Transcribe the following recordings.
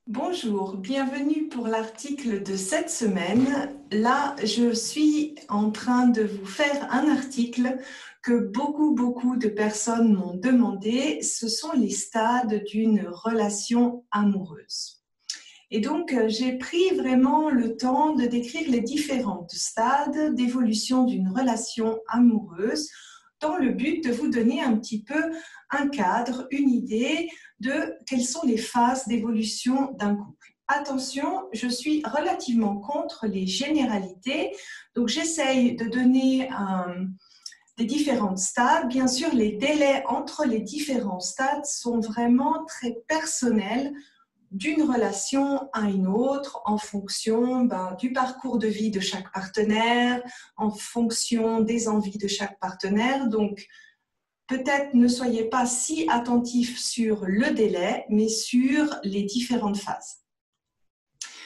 Bonjour, bienvenue pour l'article de cette semaine. Là, je suis en train de vous faire un article que beaucoup de personnes m'ont demandé. Ce sont les stades d'une relation amoureuse. Et donc, j'ai pris vraiment le temps de décrire les différents stades d'évolution d'une relation amoureuse dans le but de vous donner un petit peu un cadre, une idée de quelles sont les phases d'évolution d'un couple. Attention, je suis relativement contre les généralités, donc j'essaye de donner des différents stades. Bien sûr, les délais entre les différents stades sont vraiment très personnels d'une relation à une autre en fonction du parcours de vie de chaque partenaire, en fonction des envies de chaque partenaire. Donc, peut-être ne soyez pas si attentifs sur le délai, mais sur les différentes phases.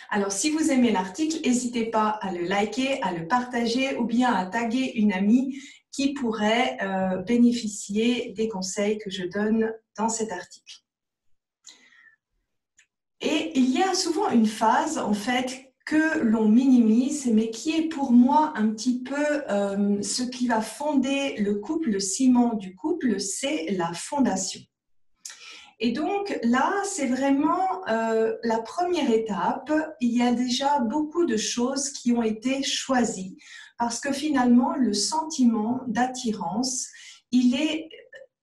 Alors, si vous aimez l'article, n'hésitez pas à le liker, à le partager ou bien à taguer une amie qui pourrait bénéficier des conseils que je donne dans cet article. Et il y a souvent une phase, en fait, que l'on minimise, mais qui est pour moi un petit peu ce qui va fonder le couple, le ciment du couple, c'est la fondation. Et donc là, c'est vraiment la première étape. Il y a déjà beaucoup de choses qui ont été choisies parce que finalement, le sentiment d'attirance, il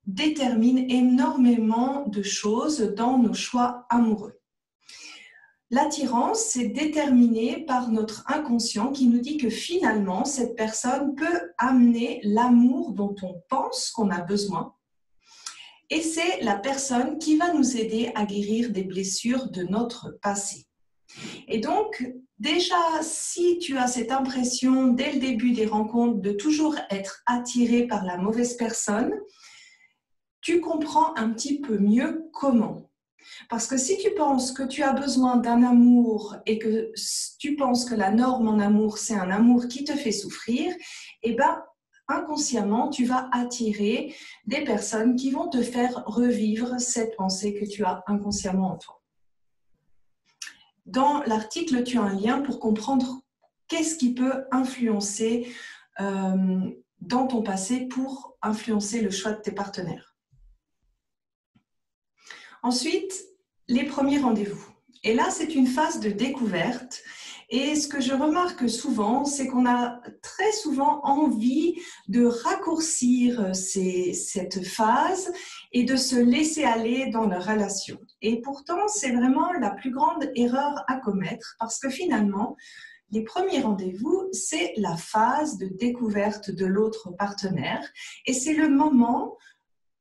détermine énormément de choses dans nos choix amoureux. L'attirance, c'est déterminé par notre inconscient qui nous dit que finalement, cette personne peut amener l'amour dont on pense qu'on a besoin. Et c'est la personne qui va nous aider à guérir des blessures de notre passé. Et donc, déjà, si tu as cette impression dès le début des rencontres de toujours être attiré par la mauvaise personne, tu comprends un petit peu mieux comment. Parce que si tu penses que tu as besoin d'un amour et que tu penses que la norme en amour, c'est un amour qui te fait souffrir, eh bien, inconsciemment, tu vas attirer des personnes qui vont te faire revivre cette pensée que tu as inconsciemment en toi. Dans l'article, tu as un lien pour comprendre qu'est-ce qui peut influencer dans ton passé pour influencer le choix de tes partenaires. Ensuite, les premiers rendez-vous. Et là, c'est une phase de découverte. Et ce que je remarque souvent, c'est qu'on a très souvent envie de raccourcir cette phase et de se laisser aller dans la relation. Et pourtant, c'est vraiment la plus grande erreur à commettre parce que finalement, les premiers rendez-vous, c'est la phase de découverte de l'autre partenaire et c'est le moment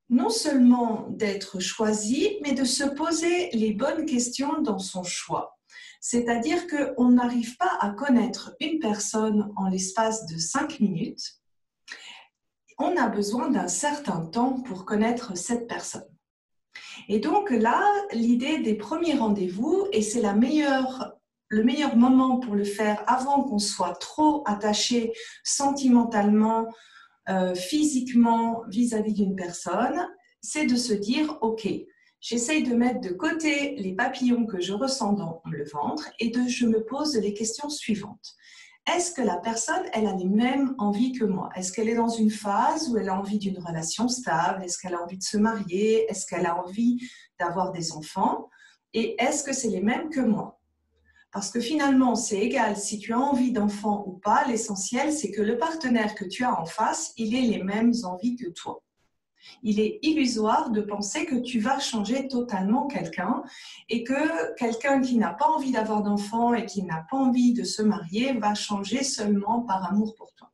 non seulement d'être choisi, mais de se poser les bonnes questions dans son choix. C'est-à-dire qu'on n'arrive pas à connaître une personne en l'espace de 5 minutes. On a besoin d'un certain temps pour connaître cette personne. Et donc là, l'idée des premiers rendez-vous, et c'est le meilleur moment pour le faire avant qu'on soit trop attaché sentimentalement, physiquement vis-à-vis d'une personne, c'est de se dire, ok, j'essaye de mettre de côté les papillons que je ressens dans le ventre et je me pose les questions suivantes. Est-ce que la personne, elle a les mêmes envies que moi? Est-ce qu'elle est dans une phase où elle a envie d'une relation stable? Est-ce qu'elle a envie de se marier? Est-ce qu'elle a envie d'avoir des enfants? Et est-ce que c'est les mêmes que moi? Parce que finalement, c'est égal si tu as envie d'enfant ou pas, l'essentiel, c'est que le partenaire que tu as en face, il ait les mêmes envies que toi. Il est illusoire de penser que tu vas changer totalement quelqu'un et que quelqu'un qui n'a pas envie d'avoir d'enfant et qui n'a pas envie de se marier va changer seulement par amour pour toi.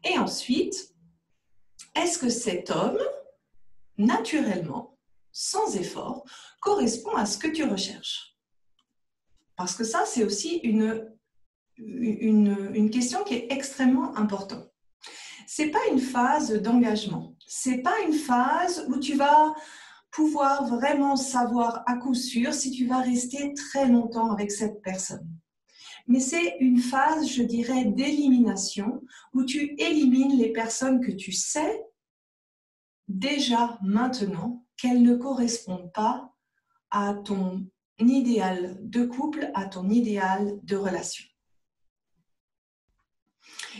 Et ensuite, est-ce que cet homme, naturellement, sans effort, correspond à ce que tu recherches? Parce que ça, c'est aussi une question qui est extrêmement importante. Ce n'est pas une phase d'engagement. Ce n'est pas une phase où tu vas pouvoir vraiment savoir à coup sûr si tu vas rester très longtemps avec cette personne. Mais c'est une phase, je dirais, d'élimination où tu élimines les personnes que tu sais déjà maintenant qu'elles ne correspondent pas à ton idéal de couple à ton idéal de relation.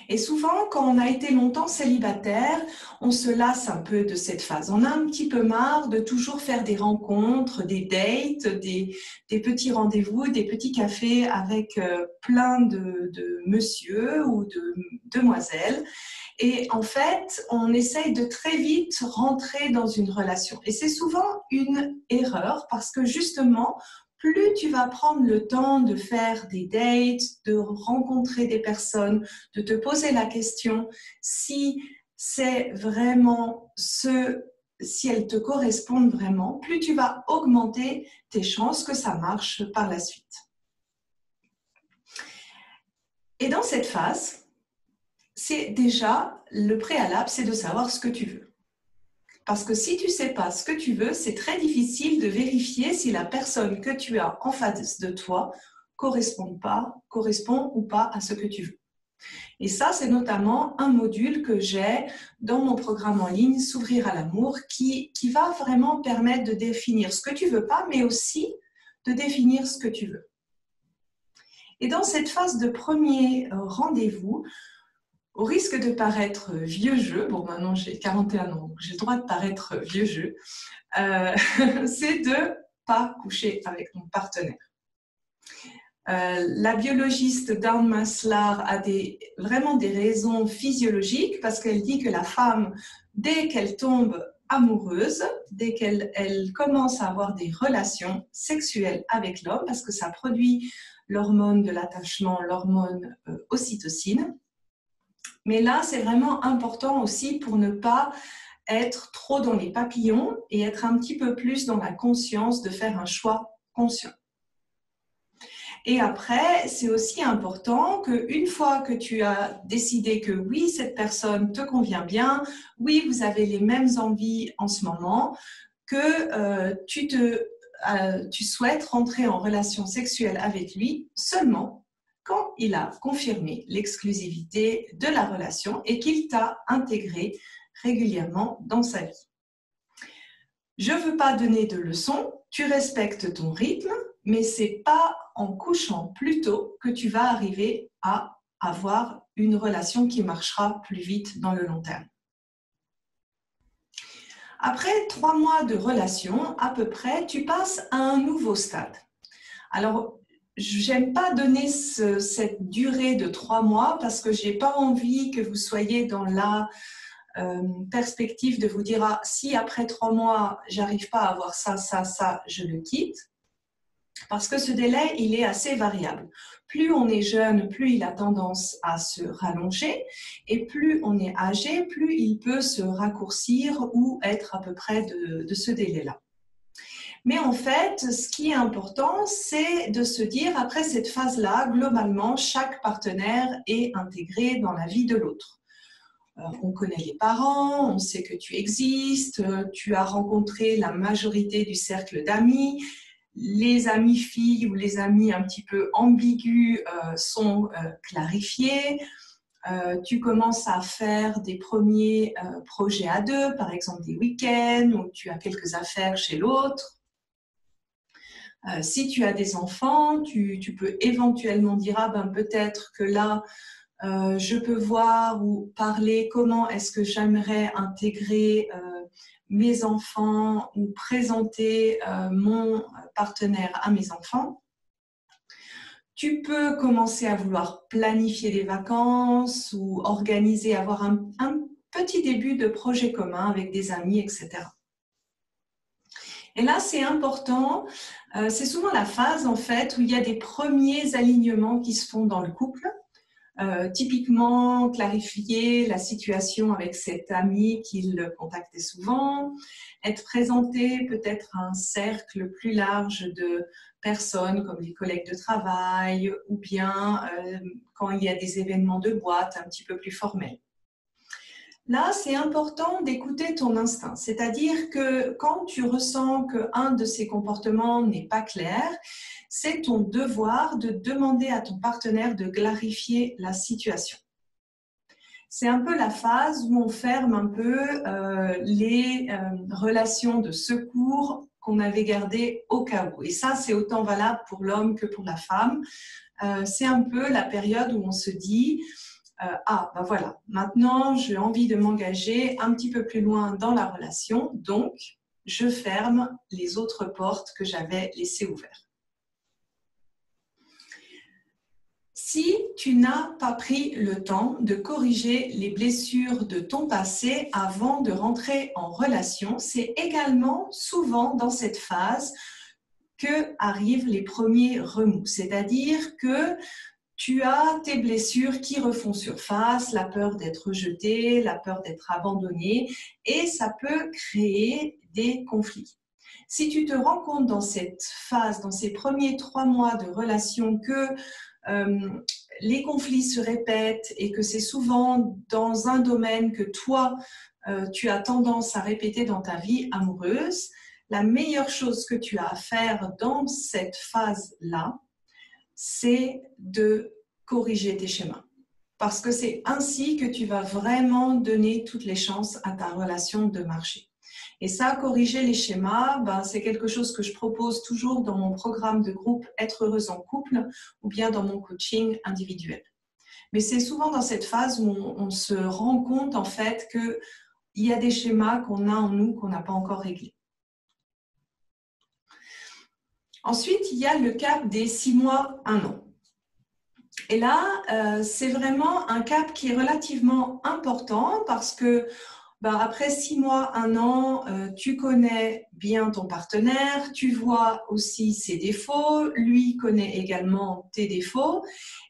Et souvent, quand on a été longtemps célibataire, on se lasse un peu de cette phase. On a un petit peu marre de toujours faire des rencontres, des dates, des petits rendez-vous, des petits cafés avec plein de monsieur ou de demoiselles. Et en fait, on essaye de très vite rentrer dans une relation. Et c'est souvent une erreur parce que justement, plus tu vas prendre le temps de faire des dates, de rencontrer des personnes, de te poser la question si c'est vraiment si elles te correspondent vraiment, plus tu vas augmenter tes chances que ça marche par la suite. Et dans cette phase, c'est déjà le préalable, c'est de savoir ce que tu veux. Parce que si tu ne sais pas ce que tu veux, c'est très difficile de vérifier si la personne que tu as en face de toi correspond ou pas à ce que tu veux. Et ça, c'est notamment un module que j'ai dans mon programme en ligne, S'ouvrir à l'amour, qui va vraiment permettre de définir ce que tu veux pas, mais aussi de définir ce que tu veux. Et dans cette phase de premier rendez-vous, au risque de paraître vieux jeu, bon maintenant j'ai 41 ans, donc j'ai le droit de paraître vieux jeu, c'est de pas coucher avec ton partenaire. La biologiste Dawn Maslar a vraiment des raisons physiologiques parce qu'elle dit que la femme, dès qu'elle tombe amoureuse, dès qu'elle commence à avoir des relations sexuelles avec l'homme, parce que ça produit l'hormone de l'attachement, l'hormone ocytocine. Mais là, c'est vraiment important aussi pour ne pas être trop dans les papillons et être un petit peu plus dans la conscience de faire un choix conscient. Et après, c'est aussi important qu'une fois que tu as décidé que oui, cette personne te convient bien, oui, vous avez les mêmes envies en ce moment, que tu souhaites rentrer en relation sexuelle avec lui seulement quand il a confirmé l'exclusivité de la relation et qu'il t'a intégré régulièrement dans sa vie. Je ne veux pas donner de leçons, tu respectes ton rythme, mais ce n'est pas en couchant plus tôt que tu vas arriver à avoir une relation qui marchera plus vite dans le long terme. Après 3 mois de relation, à peu près, tu passes à un nouveau stade. Alors, j'aime pas donner cette durée de 3 mois parce que j'ai pas envie que vous soyez dans la perspective de vous dire si après 3 mois j'arrive pas à avoir ça, je le quitte. Parce que ce délai, il est assez variable. Plus on est jeune, plus il a tendance à se rallonger et plus on est âgé, plus il peut se raccourcir ou être à peu près de ce délai-là. Mais en fait, ce qui est important, c'est de se dire, après cette phase-là, globalement, chaque partenaire est intégré dans la vie de l'autre. On connaît les parents, on sait que tu existes, tu as rencontré la majorité du cercle d'amis, les amis filles ou les amis un petit peu ambigus sont clarifiés. Tu commences à faire des premiers projets à deux, par exemple des week-ends où tu as quelques affaires chez l'autre. Si tu as des enfants, tu peux éventuellement dire peut-être que là, je peux voir ou parler comment est-ce que j'aimerais intégrer mes enfants ou présenter mon partenaire à mes enfants. Tu peux commencer à vouloir planifier des vacances ou organiser, avoir un petit début de projet commun avec des amis, etc. Et là, c'est important, c'est souvent la phase en fait où il y a des premiers alignements qui se font dans le couple. Typiquement, clarifier la situation avec cet ami qui le contactait souvent, être présenté peut-être à un cercle plus large de personnes comme les collègues de travail ou bien quand il y a des événements de boîte un petit peu plus formels. Là, c'est important d'écouter ton instinct, c'est-à-dire que quand tu ressens qu'un de ces comportements n'est pas clair, c'est ton devoir de demander à ton partenaire de clarifier la situation. C'est un peu la phase où on ferme un peu les relations de secours qu'on avait gardé au cas où. Et ça, c'est autant valable pour l'homme que pour la femme. C'est un peu la période où on se dit ah, ben voilà, maintenant j'ai envie de m'engager un petit peu plus loin dans la relation, donc je ferme les autres portes que j'avais laissées ouvertes. Si tu n'as pas pris le temps de corriger les blessures de ton passé avant de rentrer en relation, c'est également souvent dans cette phase que arrivent les premiers remous, c'est-à-dire que tu as tes blessures qui refont surface, la peur d'être rejeté, la peur d'être abandonné, et ça peut créer des conflits. Si tu te rends compte dans cette phase, dans ces premiers 3 mois de relation, que les conflits se répètent et que c'est souvent dans un domaine que toi, tu as tendance à répéter dans ta vie amoureuse, la meilleure chose que tu as à faire dans cette phase-là, c'est de corriger tes schémas. Parce que c'est ainsi que tu vas vraiment donner toutes les chances à ta relation de marcher. Et ça, corriger les schémas, c'est quelque chose que je propose toujours dans mon programme de groupe Être heureuse en couple ou bien dans mon coaching individuel. Mais c'est souvent dans cette phase où on se rend compte en fait qu'il y a des schémas qu'on a en nous qu'on n'a pas encore réglés. Ensuite, il y a le cap des 6 mois, 1 an. Et là, c'est vraiment un cap qui est relativement important parce que après 6 mois, 1 an, tu connais bien ton partenaire, tu vois aussi ses défauts, lui connaît également tes défauts.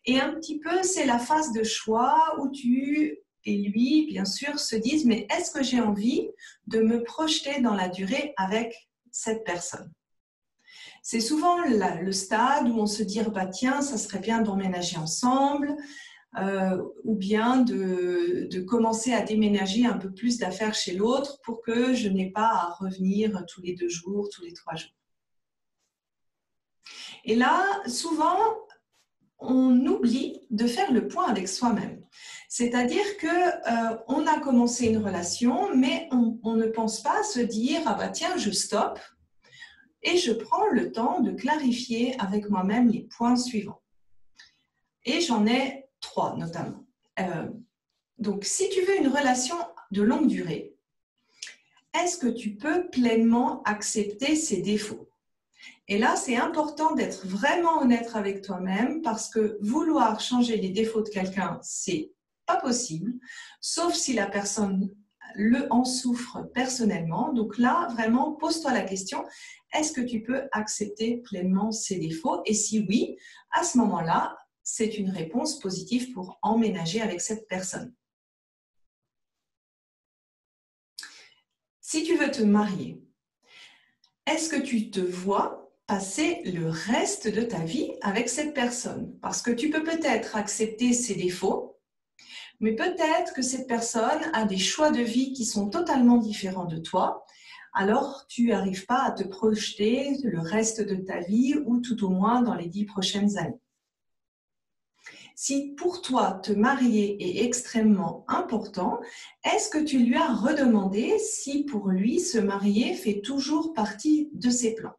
Et un petit peu, c'est la phase de choix où tu et lui, bien sûr, se disent « mais est-ce que j'ai envie de me projeter dans la durée avec cette personne ?» C'est souvent le stade où on se dit « tiens, ça serait bien d'emménager ensemble », ou bien de commencer à déménager un peu plus d'affaires chez l'autre pour que je n'ai pas à revenir tous les 2 jours, tous les 3 jours. Et là, souvent, on oublie de faire le point avec soi-même. C'est-à-dire qu'on a commencé une relation, mais on ne pense pas à se dire « ah tiens, je stoppe » et je prends le temps de clarifier avec moi-même les points suivants. Et j'en ai 3 notamment. Donc, si tu veux une relation de longue durée, est-ce que tu peux pleinement accepter ses défauts? Et là, c'est important d'être vraiment honnête avec toi-même parce que vouloir changer les défauts de quelqu'un, c'est pas possible, sauf si la personne en souffre personnellement. Donc là, vraiment, pose-toi la question, est-ce que tu peux accepter pleinement ses défauts? Et si oui, à ce moment-là, c'est une réponse positive pour emménager avec cette personne. Si tu veux te marier, est-ce que tu te vois passer le reste de ta vie avec cette personne? Parce que tu peux peut-être accepter ses défauts, mais peut-être que cette personne a des choix de vie qui sont totalement différents de toi, alors tu n'arrives pas à te projeter le reste de ta vie ou tout au moins dans les 10 prochaines années. Si pour toi, te marier est extrêmement important, est-ce que tu lui as redemandé si pour lui, se marier fait toujours partie de ses plans?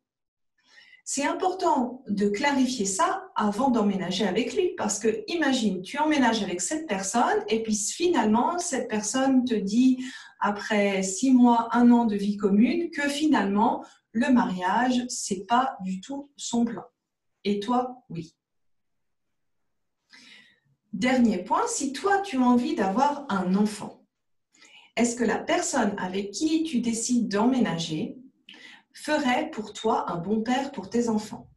C'est important de clarifier ça avant d'emménager avec lui parce que imagine, tu emménages avec cette personne et puis finalement, cette personne te dit après 6 mois, 1 an de vie commune que finalement, le mariage, c'est pas du tout son plan. Et toi, oui. Dernier point, si toi, tu as envie d'avoir un enfant, est-ce que la personne avec qui tu décides d'emménager ferait pour toi un bon père pour tes enfants?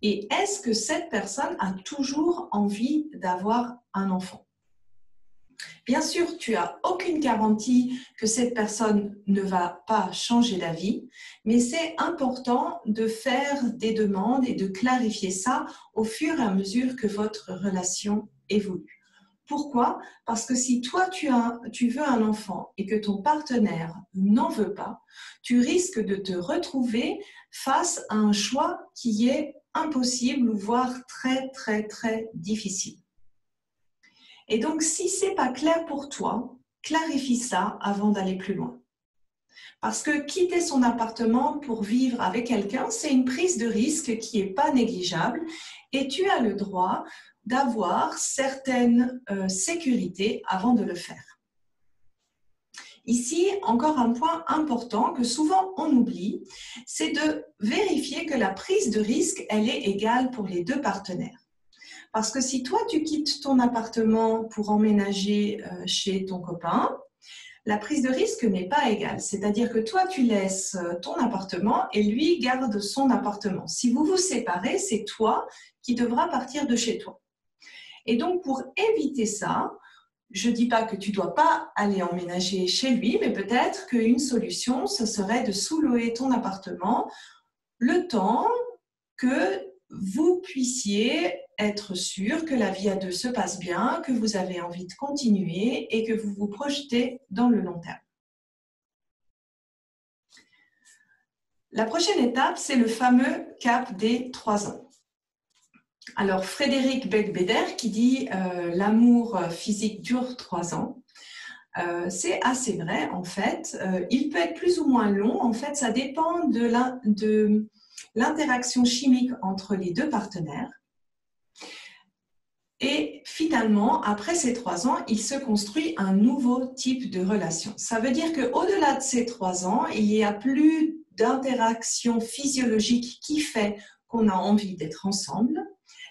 Et est-ce que cette personne a toujours envie d'avoir un enfant? Bien sûr, tu n'as aucune garantie que cette personne ne va pas changer d'avis, mais c'est important de faire des demandes et de clarifier ça au fur et à mesure que votre relation évolue. Pourquoi? Parce que si toi, tu veux un enfant et que ton partenaire n'en veut pas, tu risques de te retrouver face à un choix qui est impossible, voire très, très, très difficile. Et donc, si ce n'est pas clair pour toi, clarifie ça avant d'aller plus loin. Parce que quitter son appartement pour vivre avec quelqu'un, c'est une prise de risque qui n'est pas négligeable et tu as le droit d'avoir certaines sécurités avant de le faire. Ici, encore un point important que souvent on oublie, c'est de vérifier que la prise de risque, elle est égale pour les deux partenaires. Parce que si toi, tu quittes ton appartement pour emménager chez ton copain, la prise de risque n'est pas égale. C'est-à-dire que toi, tu laisses ton appartement et lui garde son appartement. Si vous vous séparez, c'est toi qui devras partir de chez toi. Et donc, pour éviter ça, je ne dis pas que tu ne dois pas aller emménager chez lui, mais peut-être qu'une solution, ce serait de sous-louer ton appartement le temps que vous puissiez être sûr que la vie à deux se passe bien, que vous avez envie de continuer et que vous vous projetez dans le long terme. La prochaine étape, c'est le fameux cap des 3 ans. Alors, Frédéric Beigbeder qui dit l'amour physique dure 3 ans. C'est assez vrai, en fait. Il peut être plus ou moins long. En fait, ça dépend de l'interaction chimique entre les deux partenaires. Et finalement, après ces 3 ans, il se construit un nouveau type de relation. Ça veut dire qu'au-delà de ces 3 ans, il n'y a plus d'interaction physiologique qui fait qu'on a envie d'être ensemble.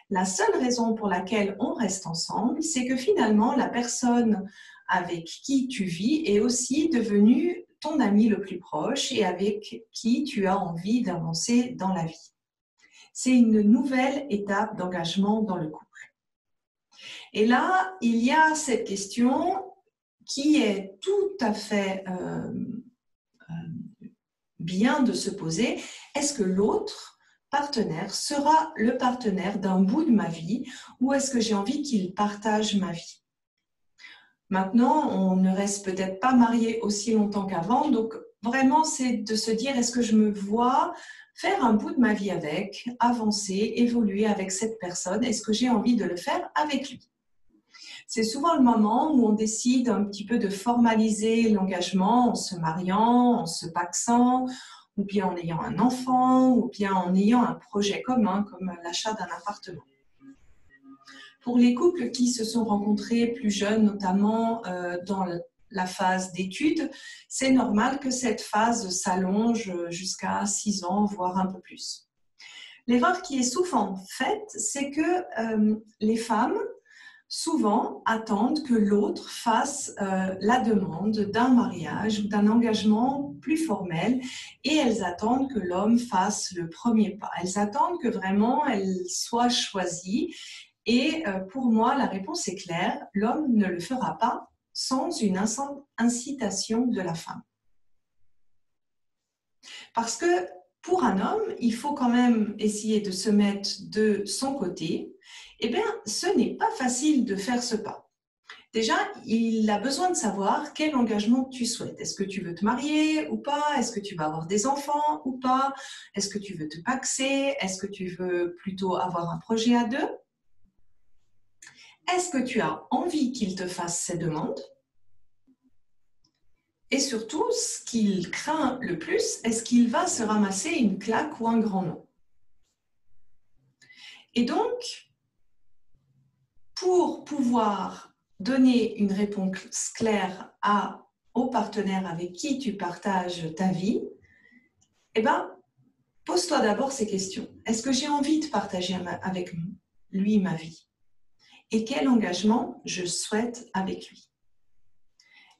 La seule raison pour laquelle on reste ensemble, c'est que finalement, la personne avec qui tu vis est aussi devenue ton ami le plus proche et avec qui tu as envie d'avancer dans la vie. C'est une nouvelle étape d'engagement dans le couple. Et là, il y a cette question qui est tout à fait bien de se poser. Est-ce que l'autre partenaire sera le partenaire d'un bout de ma vie ou est-ce que j'ai envie qu'il partage ma vie? Maintenant, on ne reste peut-être pas marié aussi longtemps qu'avant, donc vraiment c'est de se dire est-ce que je me vois faire un bout de ma vie avec, avancer, évoluer avec cette personne, est-ce que j'ai envie de le faire avec lui? C'est souvent le moment où on décide un petit peu de formaliser l'engagement en se mariant, en se pacsant, ou bien en ayant un enfant, ou bien en ayant un projet commun comme l'achat d'un appartement. Pour les couples qui se sont rencontrés plus jeunes, notamment dans la phase d'études, c'est normal que cette phase s'allonge jusqu'à 6 ans, voire un peu plus. L'erreur qui est souvent faite, c'est que les femmes souvent attendent que l'autre fasse la demande d'un mariage ou d'un engagement plus formel et elles attendent que l'homme fasse le premier pas. Elles attendent que vraiment elle soit choisie et pour moi, la réponse est claire, l'homme ne le fera pas sans une incitation de la femme. Parce que pour un homme, il faut quand même essayer de se mettre de son côté. Eh bien, ce n'est pas facile de faire ce pas. Déjà, il a besoin de savoir quel engagement tu souhaites. Est-ce que tu veux te marier ou pas? Est-ce que tu vas avoir des enfants ou pas? Est-ce que tu veux te paxer? Est-ce que tu veux plutôt avoir un projet à deux? Est-ce que tu as envie qu'il te fasse ces demandes? Et surtout, ce qu'il craint le plus, est-ce qu'il va se ramasser une claque ou un grand non? Et donc, pour pouvoir donner une réponse claire au partenaire avec qui tu partages ta vie, eh ben, pose-toi d'abord ces questions. Est-ce que j'ai envie de partager avec lui ma vie? Et quel engagement je souhaite avec lui?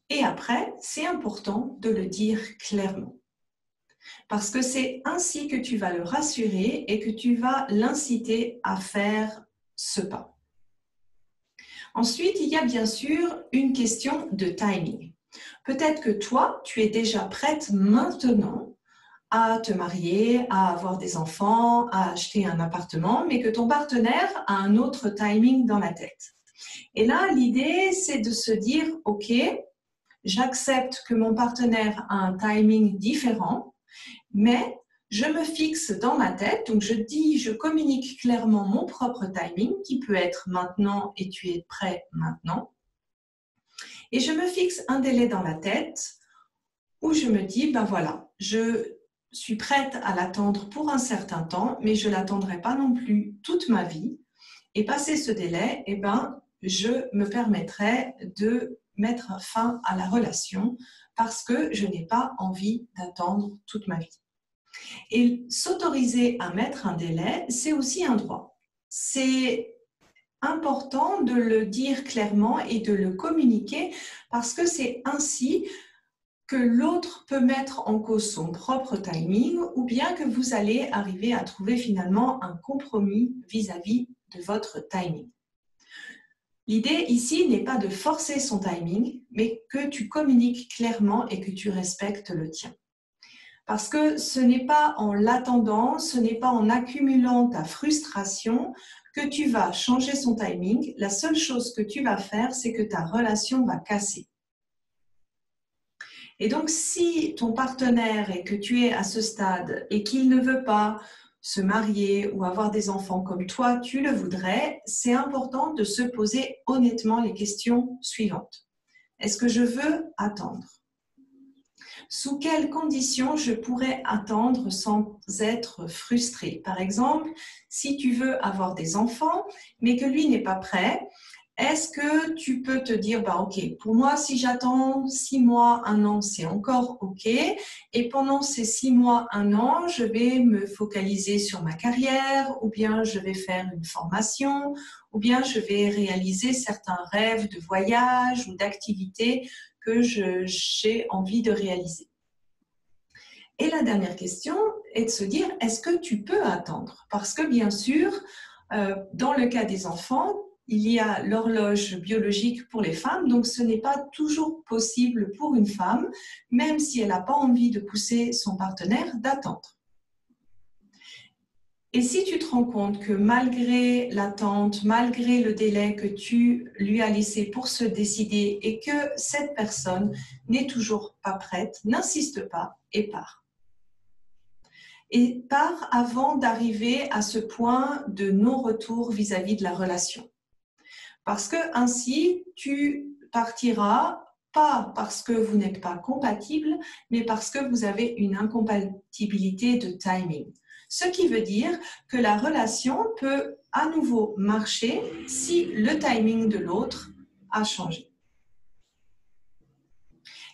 Et après, c'est important de le dire clairement. Parce que c'est ainsi que tu vas le rassurer et que tu vas l'inciter à faire ce pas. Ensuite, il y a bien sûr une question de timing. Peut-être que toi, tu es déjà prête maintenant à te marier, à avoir des enfants, à acheter un appartement, mais que ton partenaire a un autre timing dans la tête. Et là, l'idée, c'est de se dire, OK, j'accepte que mon partenaire a un timing différent, mais je me fixe dans ma tête, donc je communique clairement mon propre timing qui peut être maintenant et tu es prêt maintenant. Et je me fixe un délai dans la tête où je me dis, ben voilà, je suis prête à l'attendre pour un certain temps, mais je ne l'attendrai pas non plus toute ma vie. Et passé ce délai, eh ben, je me permettrai de mettre fin à la relation parce que je n'ai pas envie d'attendre toute ma vie. Et s'autoriser à mettre un délai, c'est aussi un droit. C'est important de le dire clairement et de le communiquer parce que c'est ainsi que l'autre peut mettre en cause son propre timing ou bien que vous allez arriver à trouver finalement un compromis vis-à-vis de votre timing. L'idée ici n'est pas de forcer son timing, mais que tu communiques clairement et que tu respectes le tien. Parce que ce n'est pas en l'attendant, ce n'est pas en accumulant ta frustration que tu vas changer son timing. La seule chose que tu vas faire, c'est que ta relation va casser. Et donc, si ton partenaire et que tu es à ce stade et qu'il ne veut pas se marier ou avoir des enfants comme toi, tu le voudrais, c'est important de se poser honnêtement les questions suivantes. Est-ce que je veux attendre ? Sous quelles conditions je pourrais attendre sans être frustrée ? Par exemple, si tu veux avoir des enfants, mais que lui n'est pas prêt, est-ce que tu peux te dire, bah ok, pour moi, si j'attends 6 mois, 1 an, c'est encore ok. Et pendant ces 6 mois, 1 an, je vais me focaliser sur ma carrière, ou bien je vais faire une formation, ou bien je vais réaliser certains rêves de voyage ou d'activités que j'ai envie de réaliser. Et la dernière question est de se dire, est-ce que tu peux attendre ? Parce que bien sûr, dans le cas des enfants, il y a l'horloge biologique pour les femmes, donc ce n'est pas toujours possible pour une femme, même si elle n'a pas envie de pousser son partenaire, d'attendre. Et si tu te rends compte que malgré l'attente, malgré le délai que tu lui as laissé pour se décider et que cette personne n'est toujours pas prête, n'insiste pas et pars. Et pars avant d'arriver à ce point de non-retour vis-à-vis de la relation. Parce que ainsi, tu partiras pas parce que vous n'êtes pas compatible, mais parce que vous avez une incompatibilité de timing. Ce qui veut dire que la relation peut à nouveau marcher si le timing de l'autre a changé.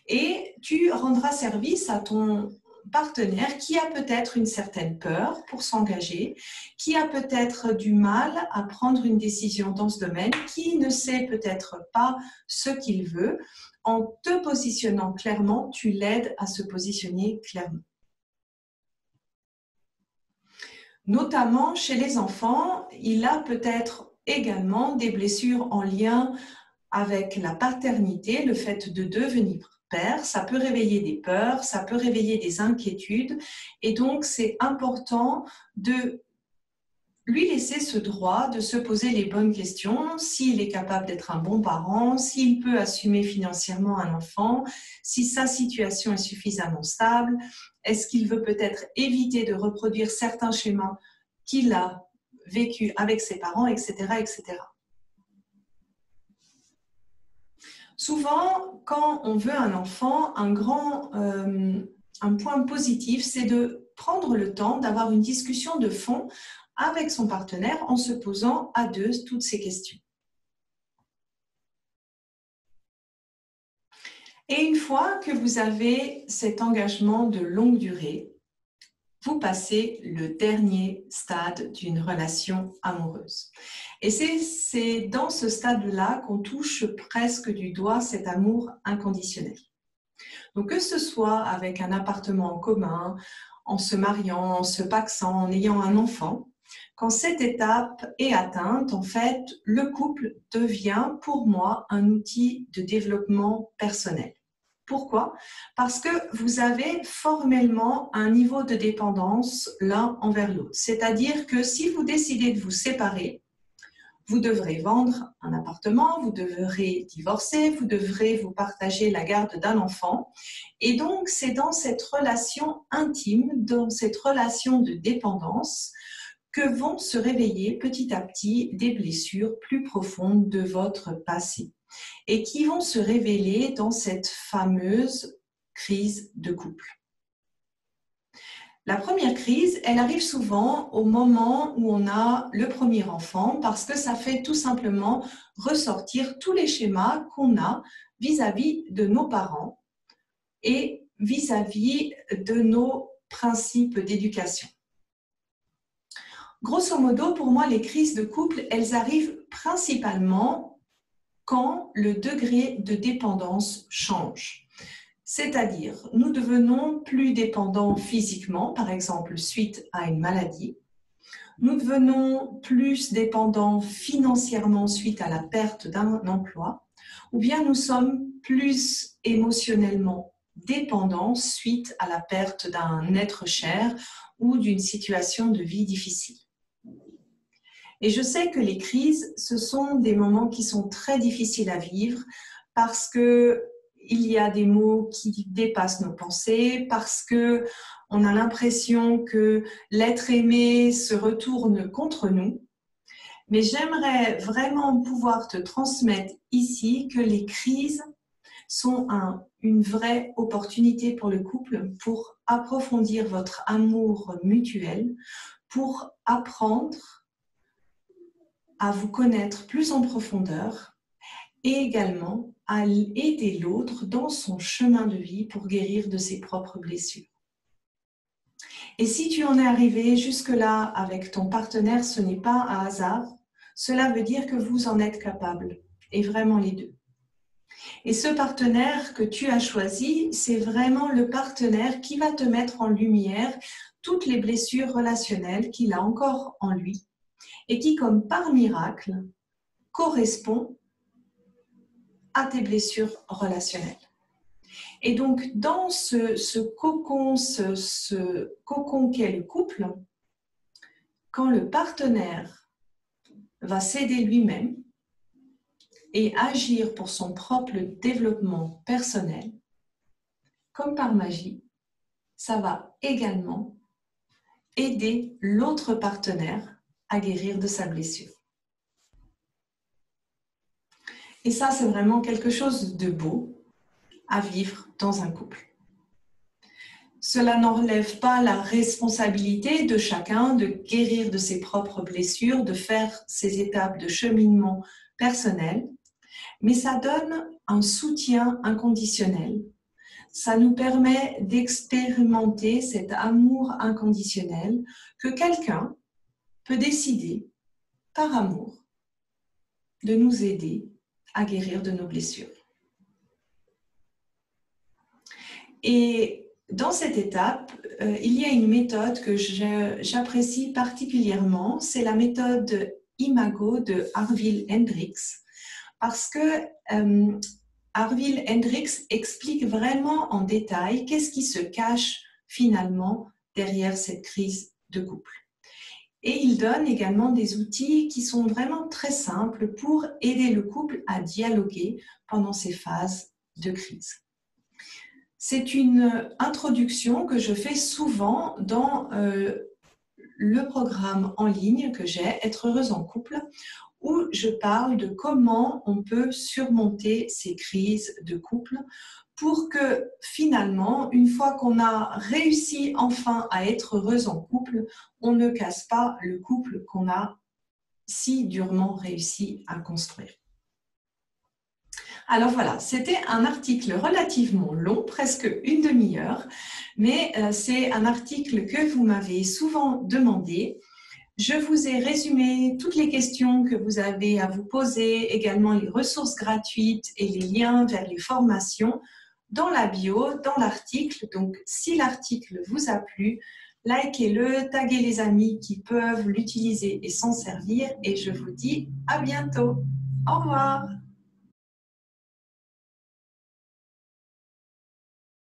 Et tu rendras service à ton partenaire qui a peut-être une certaine peur pour s'engager, qui a peut-être du mal à prendre une décision dans ce domaine, qui ne sait peut-être pas ce qu'il veut. En te positionnant clairement, tu l'aides à se positionner clairement. Notamment chez les enfants, il a peut-être également des blessures en lien avec la paternité, le fait de devenir père, ça peut réveiller des peurs, ça peut réveiller des inquiétudes et donc c'est important de lui laisser ce droit de se poser les bonnes questions, s'il est capable d'être un bon parent, s'il peut assumer financièrement un enfant, si sa situation est suffisamment stable, est-ce qu'il veut peut-être éviter de reproduire certains schémas qu'il a vécu avec ses parents, etc., etc. Souvent, quand on veut un enfant, un point positif, c'est de prendre le temps d'avoir une discussion de fond avec son partenaire en se posant à deux toutes ces questions. Et une fois que vous avez cet engagement de longue durée, vous passez le dernier stade d'une relation amoureuse. Et c'est dans ce stade-là qu'on touche presque du doigt cet amour inconditionnel. Donc que ce soit avec un appartement en commun, en se mariant, en se pacsant, en ayant un enfant, quand cette étape est atteinte, en fait, le couple devient pour moi un outil de développement personnel. Pourquoi ? Parce que vous avez formellement un niveau de dépendance l'un envers l'autre. C'est-à-dire que si vous décidez de vous séparer, vous devrez vendre un appartement, vous devrez divorcer, vous devrez vous partager la garde d'un enfant. Et donc, c'est dans cette relation intime, dans cette relation de dépendance, que vont se réveiller petit à petit des blessures plus profondes de votre passé et qui vont se révéler dans cette fameuse crises de couple. La première crise, elle arrive souvent au moment où on a le premier enfant parce que ça fait tout simplement ressortir tous les schémas qu'on a vis-à-vis de nos parents et vis-à-vis de nos principes d'éducation. Grosso modo, pour moi, les crises de couple, elles arrivent principalement quand le degré de dépendance change. C'est-à-dire, nous devenons plus dépendants physiquement, par exemple, suite à une maladie. Nous devenons plus dépendants financièrement suite à la perte d'un emploi. Ou bien nous sommes plus émotionnellement dépendants suite à la perte d'un être cher ou d'une situation de vie difficile. Et je sais que les crises, ce sont des moments qui sont très difficiles à vivre parce que il y a des mots qui dépassent nos pensées, parce qu'on a l'impression que l'être aimé se retourne contre nous. Mais j'aimerais vraiment pouvoir te transmettre ici que les crises sont une vraie opportunité pour le couple pour approfondir votre amour mutuel, pour apprendre à vous connaître plus en profondeur et également à aider l'autre dans son chemin de vie pour guérir de ses propres blessures. Et si tu en es arrivé jusque-là avec ton partenaire, ce n'est pas un hasard, cela veut dire que vous en êtes capable, et vraiment les deux. Et ce partenaire que tu as choisi, c'est vraiment le partenaire qui va te mettre en lumière toutes les blessures relationnelles qu'il a encore en lui et qui, comme par miracle, correspond à tes blessures relationnelles. Et donc, dans ce cocon qu'est le couple, quand le partenaire va s'aider lui-même et agir pour son propre développement personnel, comme par magie, ça va également aider l'autre partenaire à guérir de sa blessure. Et ça, c'est vraiment quelque chose de beau à vivre dans un couple. Cela n'enlève pas la responsabilité de chacun de guérir de ses propres blessures, de faire ses étapes de cheminement personnel, mais ça donne un soutien inconditionnel. Ça nous permet d'expérimenter cet amour inconditionnel que quelqu'un peut décider, par amour, de nous aider à guérir de nos blessures. Et dans cette étape, il y a une méthode que j'apprécie particulièrement, c'est la méthode Imago de Harville Hendrix, parce que Harville Hendrix explique vraiment en détail qu'est-ce qui se cache finalement derrière cette crise de couple. Et il donne également des outils qui sont vraiment très simples pour aider le couple à dialoguer pendant ces phases de crise. C'est une introduction que je fais souvent dans le programme en ligne que j'ai, Être heureuse en couple, où je parle de comment on peut surmonter ces crises de couple pour que finalement, une fois qu'on a réussi enfin à être heureuse en couple, on ne casse pas le couple qu'on a si durement réussi à construire. Alors voilà, c'était un article relativement long, presque une demi-heure, mais c'est un article que vous m'avez souvent demandé. Je vous ai résumé toutes les questions que vous avez à vous poser, également les ressources gratuites et les liens vers les formations dans la bio, dans l'article. Donc, si l'article vous a plu, likez-le, taguez les amis qui peuvent l'utiliser et s'en servir. Et je vous dis à bientôt. Au revoir.